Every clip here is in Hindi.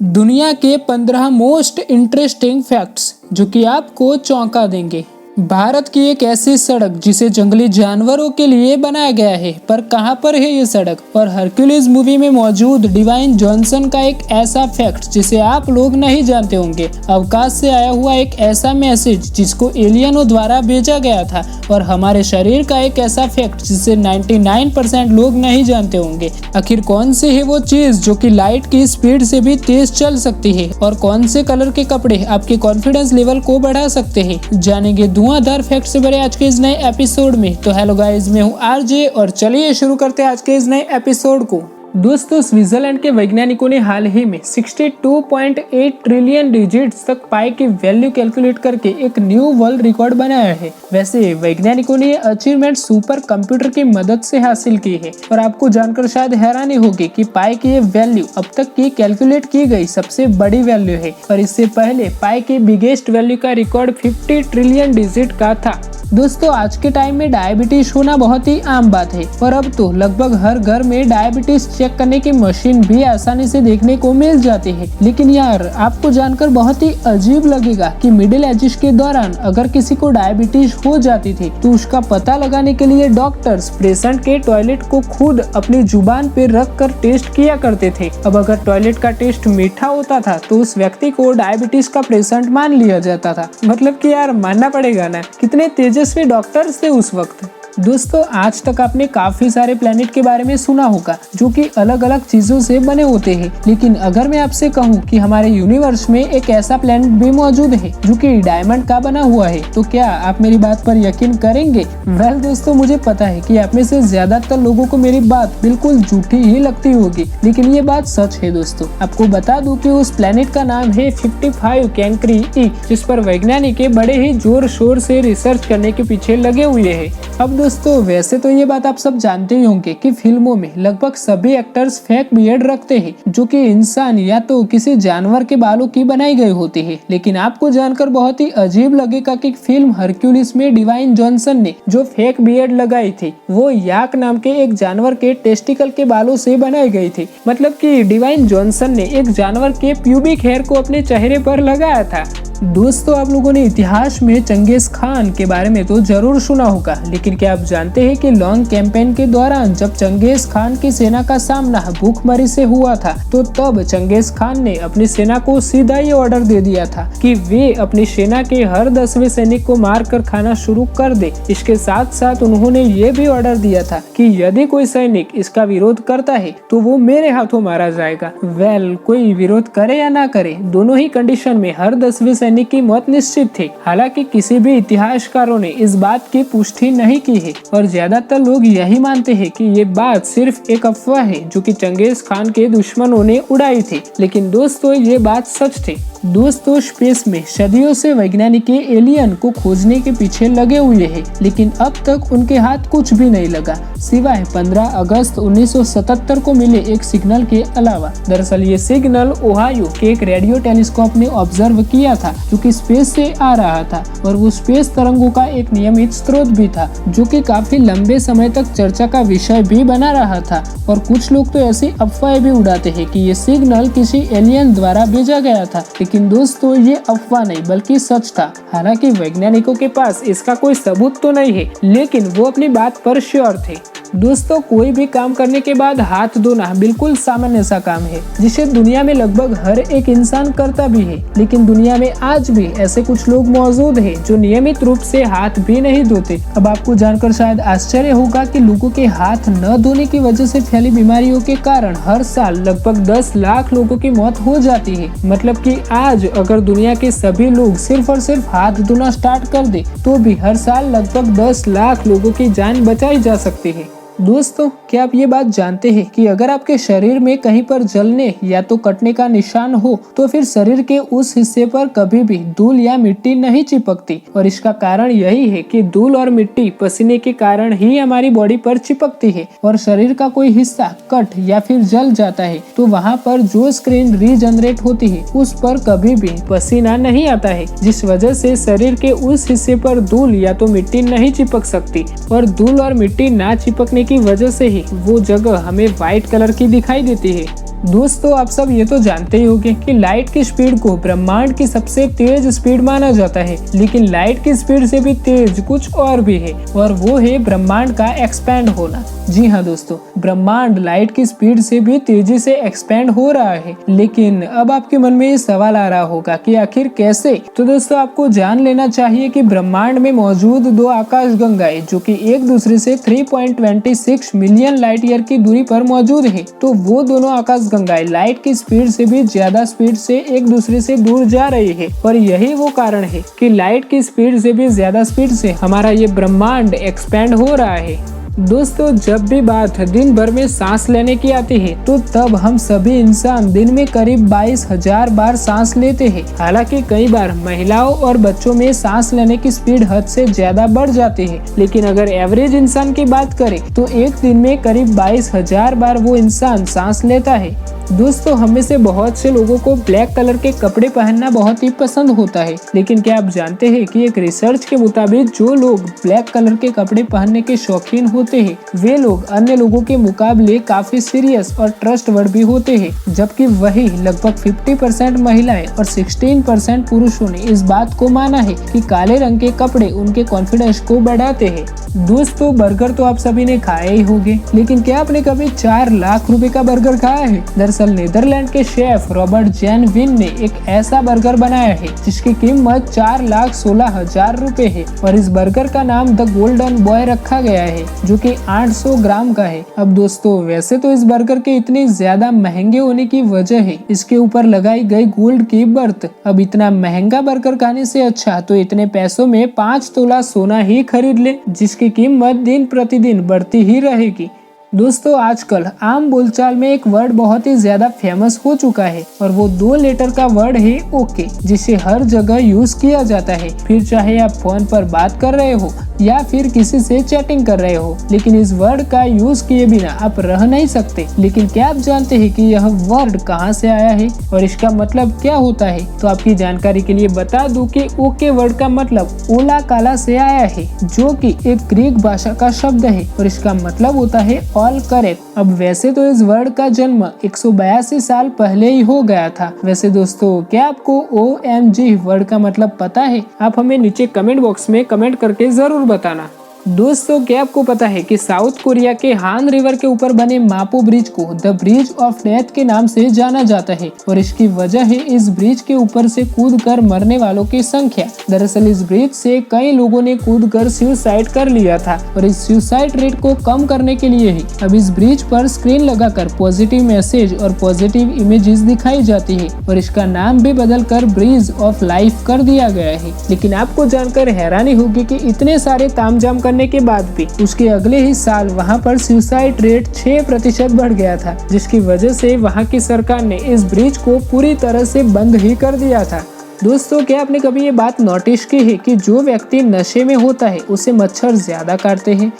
दुनिया के 15 मोस्ट इंटरेस्टिंग फैक्ट्स जो कि आपको चौंका देंगे। भारत की एक ऐसी सड़क जिसे जंगली जानवरों के लिए बनाया गया है, पर कहां पर है ये सड़क। और हरक्यूलिस मूवी में मौजूद डिवाइन जॉनसन का एक ऐसा फैक्ट जिसे आप लोग नहीं जानते होंगे। अवकाश से आया हुआ एक ऐसा मैसेज जिसको एलियनों द्वारा भेजा गया था। और हमारे शरीर का एक ऐसा फैक्ट जिसे 99% लोग नहीं जानते होंगे। आखिर कौन सी है वो चीज जो कि लाइट की स्पीड से भी तेज चल सकती है, और कौन से कलर के कपड़े आपके कॉन्फिडेंस लेवल को बढ़ा सकते हैं, जानेंगे धुआंधार फैक्ट से भरे आज के इस नए एपिसोड में। तो हेलो गाइस, मैं हूँ आरजे और चलिए शुरू करते हैं आज के इस नए एपिसोड को। दोस्तों, स्विट्जरलैंड के वैज्ञानिकों ने हाल ही में 62.8 ट्रिलियन डिजिट्स तक पाई की वैल्यू कैलकुलेट करके एक न्यू वर्ल्ड रिकॉर्ड बनाया है। वैसे वैज्ञानिकों ने ये अचीवमेंट सुपर कंप्यूटर की मदद से हासिल की है। और आपको जानकर शायद हैरानी होगी कि पाई की ये वैल्यू अब तक की कैलकुलेट की गई सबसे बड़ी वैल्यू है। और इससे पहले पाई की बिगेस्ट वैल्यू का रिकॉर्ड 50 ट्रिलियन डिजिट का था। दोस्तों, आज के टाइम में डायबिटीज होना बहुत ही आम बात है, और अब तो लगभग हर घर में डायबिटीज चेक करने की मशीन भी आसानी से देखने को मिल जाती है। लेकिन यार, आपको जानकर बहुत ही अजीब लगेगा कि मिडिल एजेस के दौरान अगर किसी को डायबिटीज हो जाती थी तो उसका पता लगाने के लिए डॉक्टर्स पेशेंट के टॉयलेट को खुद अपनी जुबान पे रख कर टेस्ट किया करते थे। अब अगर टॉयलेट का टेस्ट मीठा होता था तो उस व्यक्ति को डायबिटीज का पेशेंट मान लिया जाता था। मतलब कि यार, मानना पड़ेगा ना, कितने तेजस्वी डॉक्टर्स थे उस वक्त। दोस्तों, आज तक आपने काफी सारे प्लेनेट के बारे में सुना होगा जो कि अलग अलग चीजों से बने होते हैं। लेकिन अगर मैं आपसे कहूँ कि हमारे यूनिवर्स में एक ऐसा प्लेनेट भी मौजूद है जो कि डायमंड का बना हुआ है, तो क्या आप मेरी बात पर यकीन करेंगे? वेल दोस्तों, मुझे पता है कि आप में से ज्यादातर लोगों को मेरी बात बिल्कुल झूठी ही लगती होगी, लेकिन ये बात सच है। दोस्तों, आपको बता दूं कि उस प्लेनेट का नाम है 55 कैंक्री ई, जिस पर वैज्ञानिक बड़े ही जोर शोर से रिसर्च करने के पीछे लगे हुए हैं। अब दोस्तों, वैसे तो ये बात आप सब जानते ही होंगे कि फिल्मों में लगभग सभी एक्टर्स फेक बियर्ड रखते हैं जो कि इंसान या तो किसी जानवर के बालों की बनाई गई होती है। लेकिन आपको जानकर बहुत ही अजीब लगेगा कि फिल्म हरक्यूलिस में डिवाइन जॉनसन ने जो फेक बियर्ड लगाई थी वो याक नाम के एक जानवर के टेस्टिकल के बालों से बनाई गई थी। मतलब कि डिवाइन जॉनसन ने एक जानवर के प्यूबिक हेयर को अपने चेहरे पर लगाया था। दोस्तों, आप लोगों ने इतिहास में चंगेज खान के बारे में तो जरूर सुना होगा, लेकिन क्या आप जानते हैं कि लॉन्ग कैंपेन के दौरान जब चंगेज खान की सेना का सामना भूखमरी से हुआ था, तो तब चंगेज खान ने अपनी सेना को सीधा ये ऑर्डर दे दिया था कि वे अपनी सेना के हर 10वें सैनिक को मार कर खाना शुरू कर दे। इसके साथ साथ उन्होंने ये भी ऑर्डर दिया था कि यदि कोई सैनिक इसका विरोध करता है तो वो मेरे हाथों मारा जाएगा। वेल, कोई विरोध करे या ना करे, दोनों ही कंडीशन में हर 10वें सैनिक की मौत निश्चित थी। हालांकि किसी भी इतिहासकारों ने इस बात की पुष्टि नहीं की है, और ज्यादातर लोग यही मानते हैं कि ये बात सिर्फ एक अफवाह है जो कि चंगेज खान के दुश्मनों ने उड़ाई थी। लेकिन दोस्तों, ये बात सच थी। दोस्तों, स्पेस में सदियों से वैज्ञानिक एलियन को खोजने के पीछे लगे हुए हैं, लेकिन अब तक उनके हाथ कुछ भी नहीं लगा सिवाय 15 अगस्त 1977 को मिले एक सिग्नल के अलावा। दरअसल ये सिग्नल ओहायो के एक रेडियो टेलीस्कोप ने ऑब्जर्व किया था जो कि स्पेस से आ रहा था, और वो स्पेस तरंगों का एक नियमित स्रोत भी था जो कि काफी लंबे समय तक चर्चा का विषय भी बना रहा था। और कुछ लोग तो ऐसी अफवाहें भी उड़ाते हैं कि ये सिग्नल किसी एलियन द्वारा भेजा गया था, लेकिन दोस्तों, ये अफवाह नहीं बल्कि सच था। हालांकि वैज्ञानिकों के पास इसका कोई सबूत तो नहीं है, लेकिन वो अपनी बात पर श्योर थे। दोस्तों, कोई भी काम करने के बाद हाथ धोना बिल्कुल सामान्य सा काम है जिसे दुनिया में लगभग हर एक इंसान करता भी है। लेकिन दुनिया में आज भी ऐसे कुछ लोग मौजूद हैं जो नियमित रूप से हाथ भी नहीं धोते। अब आपको जानकर शायद आश्चर्य होगा कि लोगों के हाथ न धोने की वजह से फैली बीमारियों के कारण हर साल लगभग 10 लाख लोगों की मौत हो जाती है। मतलब कि आज अगर दुनिया के सभी लोग सिर्फ और सिर्फ हाथ धोना स्टार्ट कर दे तो भी हर साल लगभग 10 लाख लोगों की जान बचाई जा सकती है। दोस्तों, क्या आप ये बात जानते हैं कि अगर आपके शरीर में कहीं पर जलने या तो कटने का निशान हो तो फिर शरीर के उस हिस्से पर कभी भी धूल या मिट्टी नहीं चिपकती। और इसका कारण यही है कि धूल और मिट्टी पसीने के कारण ही हमारी बॉडी पर चिपकती है। और शरीर का कोई हिस्सा कट या फिर जल जाता है तो वहाँ पर जो स्क्रीन रीजनरेट होती है उस पर कभी भी पसीना नहीं आता है, जिस वजह से शरीर के उस हिस्से पर धूल या तो मिट्टी नहीं चिपक सकती। और धूल और मिट्टी ना चिपकने की वजह से ही वो जगह हमें व्हाइट कलर की दिखाई देती है। दोस्तों आप सब ये तो जानते ही होंगे कि लाइट की स्पीड को ब्रह्मांड की सबसे तेज स्पीड माना जाता है, लेकिन लाइट की स्पीड से भी तेज कुछ और भी है, और वो है ब्रह्मांड का एक्सपैंड होना। जी हाँ दोस्तों, ब्रह्मांड लाइट की स्पीड से भी तेजी से एक्सपैंड हो रहा है। लेकिन अब आपके मन में ये सवाल आ रहा होगा कि आखिर कैसे? तो दोस्तों आपको जान लेना चाहिए कि ब्रह्मांड में मौजूद दो आकाशगंगाएं जो कि एक दूसरे से 3.26 मिलियन लाइट ईयर की दूरी पर मौजूद है, तो वो दोनों आकाशगंगाएं लाइट की स्पीड से भी ज्यादा स्पीड से एक दूसरे से दूर जा रही है। और यही वो कारण है कि लाइट की स्पीड से भी ज्यादा स्पीड से हमारा ये ब्रह्मांड एक्सपैंड हो रहा है। दोस्तों जब भी बात दिन भर में सांस लेने की आती है, तो तब हम सभी इंसान दिन में करीब 22,000 बार सांस लेते हैं। हालांकि कई बार महिलाओं और बच्चों में सांस लेने की स्पीड हद से ज्यादा बढ़ जाती है, लेकिन अगर एवरेज इंसान की बात करें तो एक दिन में करीब 22,000 बार वो इंसान सांस लेता है। दोस्तों हम में से बहुत से लोगों को ब्लैक कलर के कपड़े पहनना बहुत ही पसंद होता है, लेकिन क्या आप जानते हैं कि एक रिसर्च के मुताबिक जो लोग ब्लैक कलर के कपड़े पहनने के शौकीन होते हैं, वे लोग अन्य लोगों के मुकाबले काफी सीरियस और ट्रस्टवर्दी भी होते हैं, जबकि वही लगभग 50% महिलाएं और 16% पुरुषों ने इस बात को माना है कि काले रंग के कपड़े उनके कॉन्फिडेंस को बढ़ाते हैं। दोस्तों बर्गर तो आप सभी ने खाए ही होंगे, लेकिन क्या आपने कभी 4 लाख रुपए का बर्गर खाया है? दरअसल नीदरलैंड के शेफ रॉबर्ट जैन विन ने एक ऐसा बर्गर बनाया है जिसकी कीमत 4,16,000 रुपए है, और इस बर्गर का नाम द गोल्डन बॉय रखा गया है, जो कि 800 ग्राम का है। अब दोस्तों वैसे तो इस बर्गर के इतने ज्यादा महंगे होने की वजह है इसके ऊपर लगाई गई गोल्ड की बर्थ। अब इतना महंगा बर्गर खाने से अच्छा तो इतने पैसों में 5 तोला सोना ही खरीद ले, जिसकी कीमत दिन प्रतिदिन बढ़ती ही रहेगी। दोस्तों आजकल आम बोलचाल में एक वर्ड बहुत ही ज्यादा फेमस हो चुका है, और वो 2 लेटर का वर्ड है ओके, जिसे हर जगह यूज किया जाता है, फिर चाहे आप फोन पर बात कर रहे हो या फिर किसी से चैटिंग कर रहे हो, लेकिन इस वर्ड का यूज किए बिना आप रह नहीं सकते। लेकिन क्या आप जानते हैं कि यह वर्ड कहां से आया है और इसका मतलब क्या होता है? तो आपकी जानकारी के लिए बता दूं कि ओके वर्ड का मतलब ओला काला से आया है, जो कि एक ग्रीक भाषा का शब्द है, और इसका मतलब होता है ऑल करेक्ट। अब वैसे तो इस वर्ड का जन्म 182 साल पहले ही हो गया था। वैसे दोस्तों क्या आपको OMG वर्ड का मतलब पता है? आप हमें नीचे कमेंट बॉक्स में कमेंट करके जरूर बताना। दोस्तों क्या आपको पता है कि साउथ कोरिया के हान रिवर के ऊपर बने मापो ब्रिज को द ब्रिज ऑफ डेथ के नाम से जाना जाता है, और इसकी वजह है इस ब्रिज के ऊपर से कूदकर मरने वालों की संख्या। दरअसल इस ब्रिज से कई लोगों ने कूदकर सुसाइड कर लिया था, और इस सुसाइड रेट को कम करने के लिए ही अब इस ब्रिज पर स्क्रीन लगाकर पॉजिटिव मैसेज और पॉजिटिव इमेजेस दिखाई जाती है, और इसका नाम भी बदलकर ब्रिज ऑफ लाइफ कर दिया गया है। लेकिन आपको जानकर हैरानी होगी कि इतने सारे तामझाम करने के बाद भी उसके अगले ही साल वहां पर सुसाइड रेट 6% बढ़ गया था, जिसकी वजह से वहां की सरकार ने इस ब्रिज को पूरी तरह से बंद ही कर दिया था। दोस्तों क्या आपने कभी ये बात नोटिस की है कि जो व्यक्ति नशे में होता है उसे मच्छर ज्यादा काटते हैं?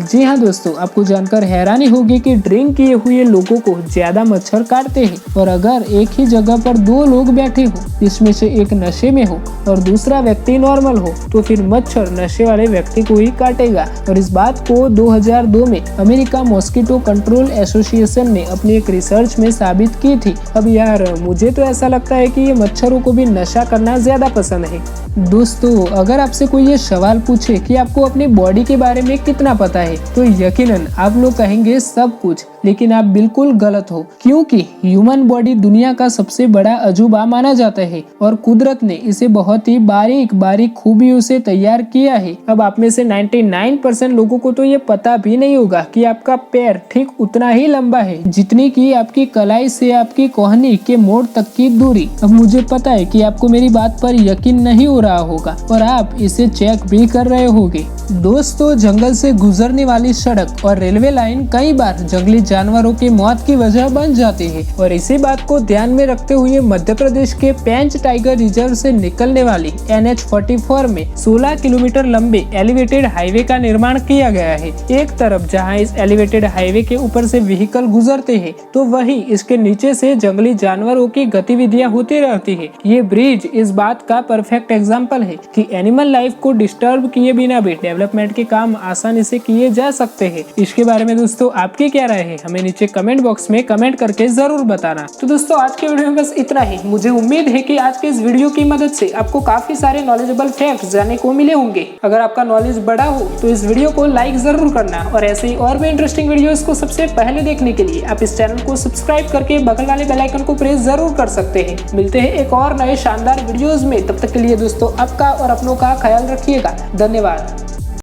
जी हाँ दोस्तों, आपको जानकर हैरानी होगी कि ड्रिंक किए हुए लोगों को ज्यादा मच्छर काटते हैं, और अगर एक ही जगह पर 2 लोग बैठे हो, जिसमें से एक नशे में हो और दूसरा व्यक्ति नॉर्मल हो, तो फिर मच्छर नशे वाले व्यक्ति को ही काटेगा। और इस बात को 2002 में अमेरिका मॉस्किटो कंट्रोल एसोसिएशन ने अपनी एक रिसर्च में साबित की थी। अब यार मुझे तो ऐसा लगता है कि ये मच्छरों को भी नशा करना ज्यादा पसंद है। दोस्तों अगर आपसे कोई ये सवाल पूछे कि आपको अपनी बॉडी के बारे में कितना पता है, तो यकीनन आप लोग कहेंगे सब कुछ, लेकिन आप बिल्कुल गलत हो, क्योंकि ह्यूमन बॉडी दुनिया का सबसे बड़ा अजूबा माना जाता है, और कुदरत ने इसे बहुत ही बारीक बारीक खूबियों से तैयार किया है। अब आप में से 99% लोगों को तो ये पता भी नहीं होगा कि आपका पैर ठीक उतना ही लंबा है जितनी की आपकी कलाई से आपकी कोहनी के मोड़ तक की दूरी। अब मुझे पता है कि आपको मेरी बात पर यकीन नहीं हो रहा होगा, और आप इसे चेक भी कर रहे होंगे। दोस्तों जंगल से गुजरने वाली सड़क और रेलवे लाइन कई बार जंगली जानवरों की मौत की वजह बन जाती है, और इसी बात को ध्यान में रखते हुए मध्य प्रदेश के पेंच टाइगर रिजर्व से निकलने वाली NH44 में 16 किलोमीटर लंबे एलिवेटेड हाईवे का निर्माण किया गया है। एक तरफ जहां इस एलिवेटेड हाईवे के ऊपर से व्हीकल गुजरते हैं, तो वही इसके नीचे से जंगली जानवरों की गतिविधियां होती रहती है। ये ब्रिज इस बात का परफेक्ट एग्जाम्पल है कि एनिमल लाइफ को डिस्टर्ब किए बिना भी डेवलपमेंट के काम आसानी से किए जा सकते हैं। इसके बारे में दोस्तों आपकी क्या राय है? हमें नीचे कमेंट बॉक्स में कमेंट करके जरूर बताना। तो दोस्तों आज के वीडियो में बस इतना ही। मुझे उम्मीद है कि आज के इस वीडियो की मदद से आपको काफी सारे नॉलेजेबल फैक्ट्स जानने को मिले होंगे। अगर आपका नॉलेज बड़ा हो तो इस वीडियो को लाइक जरूर करना और ऐसे ही और भी इंटरेस्टिंग वीडियोस को सबसे पहले देखने के लिए आप इस चैनल को सब्सक्राइब करके बगल वाले बेल आइकन को प्रेस जरूर कर सकते हैं। मिलते हैं एक और नए शानदार वीडियोस में, तब तक के लिए दोस्तों आपका और अपनों का ख्याल रखिएगा। धन्यवाद।